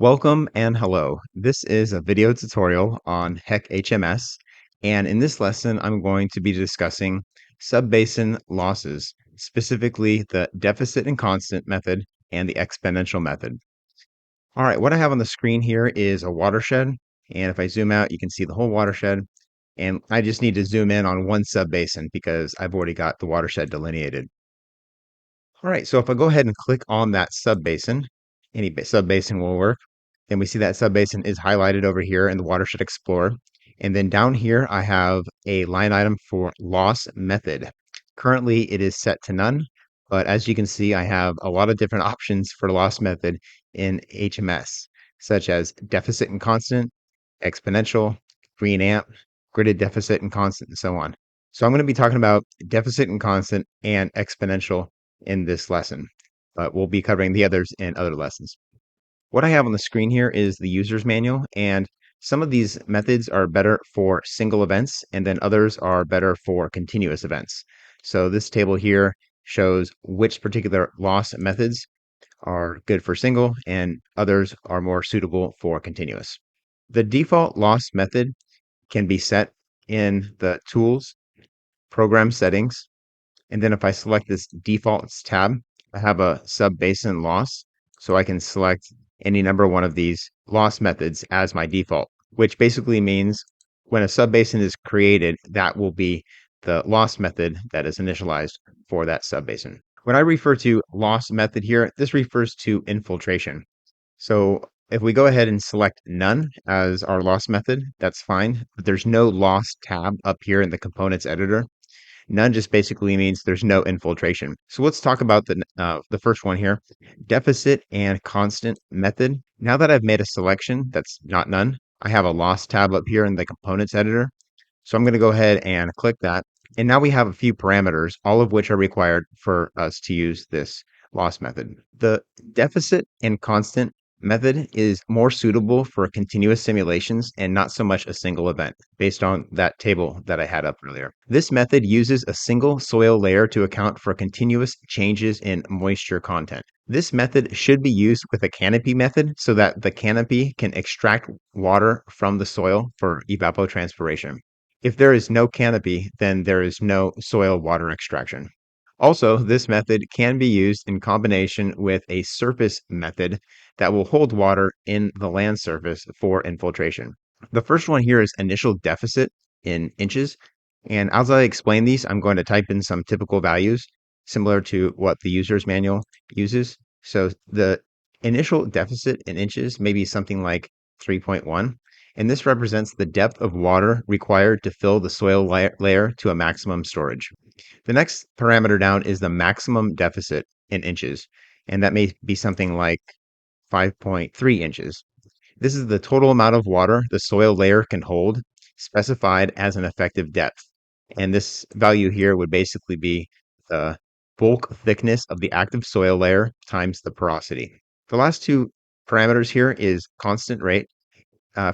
Welcome and hello. This is a video tutorial on HEC HMS, and in this lesson, I'm going to be discussing subbasin losses, specifically the deficit and constant method and the exponential method. All right, what I have on the screen here is a watershed, and if I zoom out, you can see the whole watershed, and I just need to zoom in on one subbasin because I've already got the watershed delineated. All right, so if I go ahead and click on that subbasin, any subbasin will work. Then we see that subbasin is highlighted over here in the Watershed Explorer. And then down here, I have a line item for loss method. Currently, it is set to none, but as you can see, I have a lot of different options for loss method in HMS, such as deficit and constant, exponential, green amp, gridded deficit and constant, and so on. So I'm going to be talking about deficit and constant and exponential in this lesson, but we'll be covering the others in other lessons. What I have on the screen here is the user's manual, and some of these methods are better for single events, and then others are better for continuous events. So this table here shows which particular loss methods are good for single, and others are more suitable for continuous. The default loss method can be set in the Tools, Program Settings, and then if I select this Defaults tab, I have a sub-basin loss, so I can select any number one of these loss methods as my default, which basically means when a sub-basin is created, that will be the loss method that is initialized for that sub-basin. When I refer to loss method here, this refers to infiltration. So if we go ahead and select none as our loss method, that's fine, but there's no loss tab up here in the components editor. None just basically means there's no infiltration. So let's talk about the first one here, deficit and constant method. Now that I've made a selection that's not none, I have a loss tab up here in the components editor. So I'm going to go ahead and click that. And now we have a few parameters, all of which are required for us to use this loss method. The deficit and constant method is more suitable for continuous simulations and not so much a single event, based on that table that I had up earlier. This method uses a single soil layer to account for continuous changes in moisture content. This method should be used with a canopy method so that the canopy can extract water from the soil for evapotranspiration. If there is no canopy, then there is no soil water extraction. Also, this method can be used in combination with a surface method that will hold water in the land surface for infiltration. The first one here is initial deficit in inches. And as I explain these, I'm going to type in some typical values similar to what the user's manual uses. So the initial deficit in inches may be something like 3.1. And this represents the depth of water required to fill the soil layer to a maximum storage. The next parameter down is the maximum deficit in inches, and that may be something like 5.3 inches. This is the total amount of water the soil layer can hold, specified as an effective depth. And this value here would basically be the bulk thickness of the active soil layer times the porosity. The last two parameters here is constant rate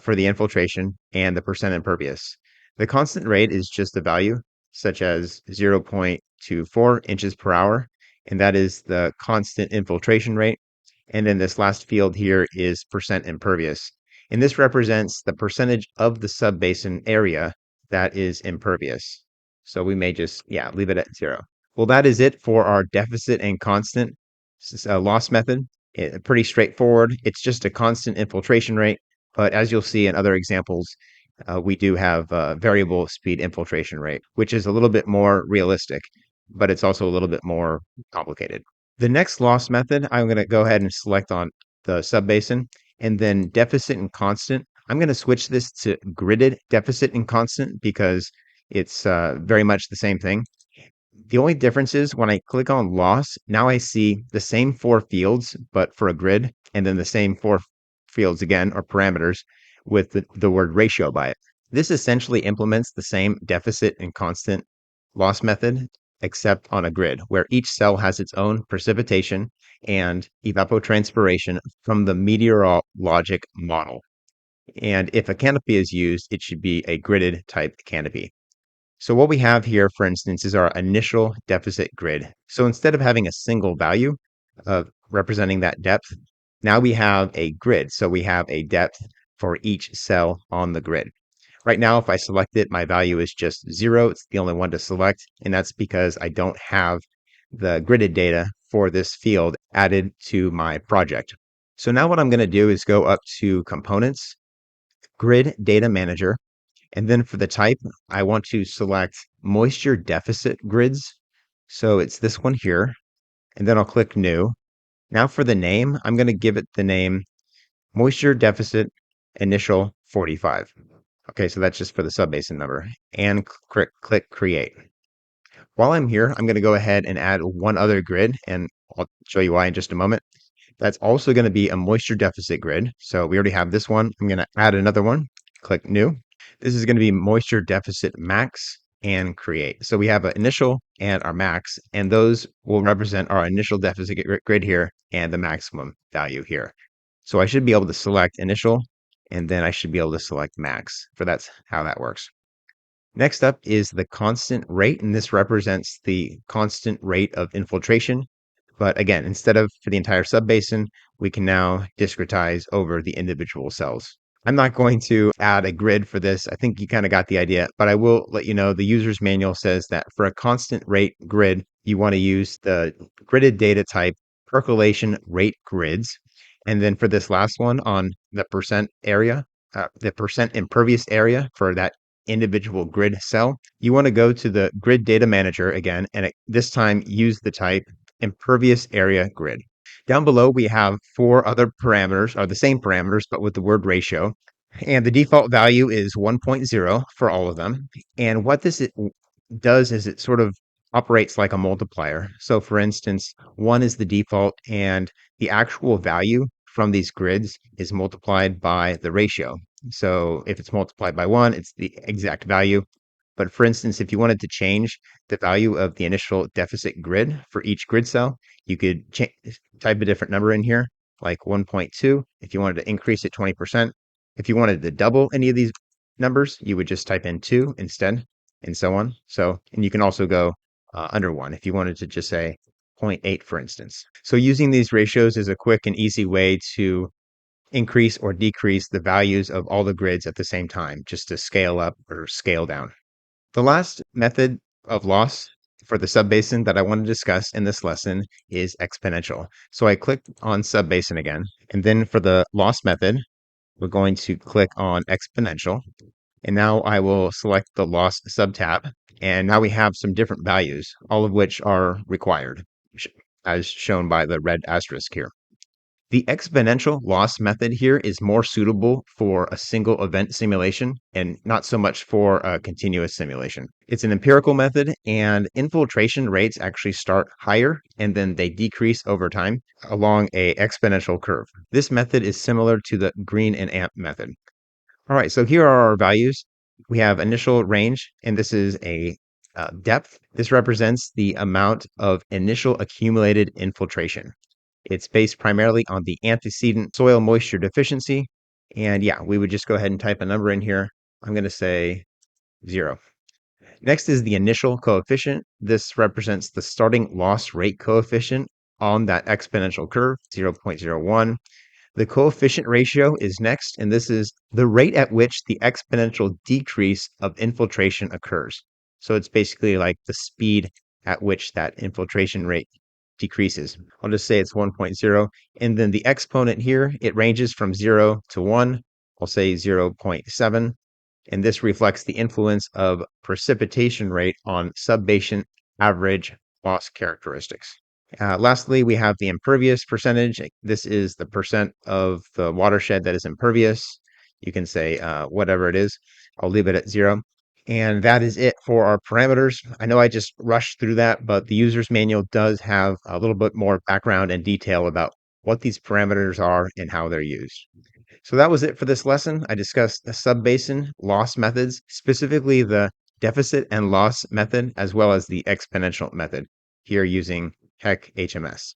for the infiltration and the percent impervious. The constant rate is just a value such as 0.24 inches per hour, and that is the constant infiltration rate. And then this last field here is percent impervious. And this represents the percentage of the subbasin area that is impervious. So we may just, leave it at 0. Well, that is it for our deficit and constant loss method. Pretty straightforward. It's just a constant infiltration rate. But as you'll see in other examples, we do have variable speed infiltration rate, which is a little bit more realistic, but it's also a little bit more complicated. The next loss method, I'm going to go ahead and select on the subbasin, and then deficit and constant. I'm going to switch this to gridded deficit and constant because it's very much the same thing. The only difference is when I click on loss, now I see the same 4 fields, but for a grid, and then the same 4 fields again, or parameters, with the word ratio by it. This essentially implements the same deficit and constant loss method, except on a grid, where each cell has its own precipitation and evapotranspiration from the meteorologic model. And if a canopy is used, it should be a gridded type canopy. So what we have here, for instance, is our initial deficit grid. So instead of having a single value of representing that depth, Now we have a grid, so we have a depth for each cell on the grid. Right now, if I select it, my value is just 0. It's the only one to select, and that's because I don't have the gridded data for this field added to my project. So now what I'm going to do is go up to Components, Grid Data Manager, and then for the type, I want to select Moisture Deficit Grids. So it's this one here, and then I'll click New. Now for the name, I'm going to give it the name Moisture Deficit Initial 45. Okay, so that's just for the subbasin number. And click Create. While I'm here, I'm going to go ahead and add one other grid, and I'll show you why in just a moment. That's also going to be a moisture deficit grid. So we already have this one. I'm going to add another one. Click New. This is going to be moisture deficit max and create. So we have an initial and our max, and those will represent our initial deficit grid here and the maximum value here. So I should be able to select initial, and then I should be able to select max. For that's how that works. Next up is the constant rate, and this represents the constant rate of infiltration. But again, instead of for the entire subbasin, we can now discretize over the individual cells. I'm not going to add a grid for this. I think you kind of got the idea, but I will let you know the user's manual says that for a constant rate grid, you want to use the gridded data type percolation rate grids. And then for this last one on the percent area, the percent impervious area for that individual grid cell, you want to go to the grid data manager again, and this time use the type impervious area grid. Down below, we have 4 other parameters, or the same parameters, but with the word ratio. And the default value is 1.0 for all of them. And what this does is it sort of operates like a multiplier. So for instance, 1 is the default, and the actual value from these grids is multiplied by the ratio. So if it's multiplied by 1, it's the exact value. But for instance, if you wanted to change the value of the initial deficit grid for each grid cell, you could type a different number in here, like 1.2. If you wanted to increase it 20%, if you wanted to double any of these numbers, you would just type in 2 instead, and so on. So, and you can also go under 1 if you wanted to just say 0.8, for instance. So using these ratios is a quick and easy way to increase or decrease the values of all the grids at the same time, just to scale up or scale down. The last method of loss for the subbasin that I want to discuss in this lesson is exponential. So I clicked on subbasin again, and then for the loss method, we're going to click on exponential. And now I will select the loss subtab. And now we have some different values, all of which are required, as shown by the red asterisk here. The exponential loss method here is more suitable for a single event simulation and not so much for a continuous simulation. It's an empirical method, and infiltration rates actually start higher and then they decrease over time along a exponential curve. This method is similar to the green and amp method. All right, so here are our values. We have initial range, and this is a depth. This represents the amount of initial accumulated infiltration. It's based primarily on the antecedent soil moisture deficiency. And yeah, we would just go ahead and type a number in here. I'm going to say 0. Next is the initial coefficient. This represents the starting loss rate coefficient on that exponential curve, 0.01. The coefficient ratio is next, and this is the rate at which the exponential decrease of infiltration occurs. So it's basically like the speed at which that infiltration rate decreases. I'll just say it's 1.0. And then the exponent here, it ranges from 0 to 1. I'll say 0.7. And this reflects the influence of precipitation rate on subbasin average loss characteristics. Lastly, we have the impervious percentage. This is the percent of the watershed that is impervious. You can say whatever it is. I'll leave it at 0. And that is it for our parameters. I know I just rushed through that, but the user's manual does have a little bit more background and detail about what these parameters are and how they're used. So that was it for this lesson. I discussed the subbasin loss methods, specifically the deficit and loss method, as well as the exponential method, here using HEC HMS.